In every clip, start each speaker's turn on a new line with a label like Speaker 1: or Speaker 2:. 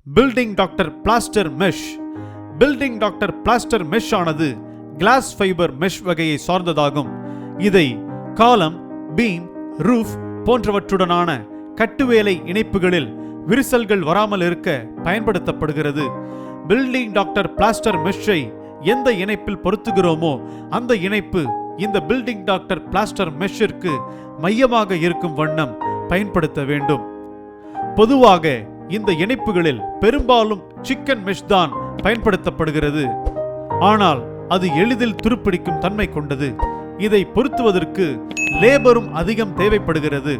Speaker 1: Building doctor plaster mesh. Building doctor plaster mesh ஆனது class fibre mesh வகையை சார்ந்ததாகும். இதை காலம், பீம், ரூஃப் போன்றவற்றுடனான கட்டுவேலை இணைப்புகளில் விரிசல்கள் வராமல் இருக்க பயன்படுத்தப்படுகிறது. பில்டிங் டாக்டர் பிளாஸ்டர் மெஷ்ஷை எந்த இணைப்பில் பொருத்துகிறோமோ அந்த இணைப்பு இந்த பில்டிங் டாக்டர் பிளாஸ்டர் மெஷ்ஷிற்கு மையமாக இருக்கும் வண்ணம் பயன்படுத்த வேண்டும். பொதுவாக இந்த இணைப்புகளில் பெரும்பாலும் சிக்கன் மெஷ் தான் பயன்படுத்தப்படுகிறது. ஆனால் அது எளிதில் துருப்பிடிக்கும் தன்மை கொண்டது. இதை பொருத்துவதற்கு லேபரும் அதிகம் தேவைப்படுகிறது.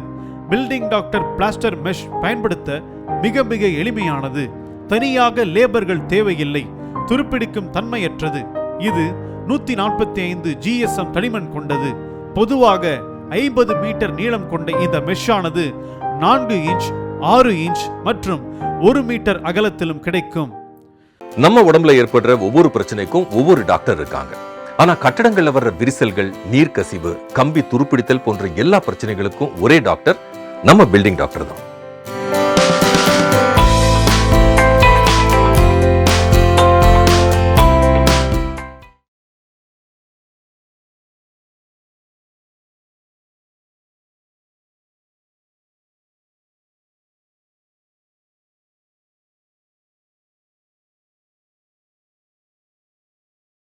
Speaker 1: பில்டிங் டாக்டர் பிளாஸ்டர் மெஷ் பயன்படுத்த மிக மிக எளிமையானது. தனியாக லேபர்கள் தேவையில்லை. துருப்பிடிக்கும் தன்மையற்றது. இது 145 GSM தடிமன் கொண்டது. பொதுவாக 50 மீட்டர் நீளம் கொண்ட இந்த மெஷ்ஷானது 4 இன்ச், 6 இன்ச் மற்றும் 1 மீட்டர் அகலத்திலும் கிடைக்கும்.
Speaker 2: நம்ம உடம்புல ஏற்படுற ஒவ்வொரு பிரச்சனைக்கும் ஒவ்வொரு டாக்டர் இருக்காங்க. ஆனா கட்டடங்கள்ல வர்ற விரிசல்கள், நீர்க்கசிவு, கம்பி துருப்பிடித்தல் போன்ற எல்லா பிரச்சனைகளுக்கும் ஒரே டாக்டர் நம்ம பில்டிங் டாக்டர் தான்.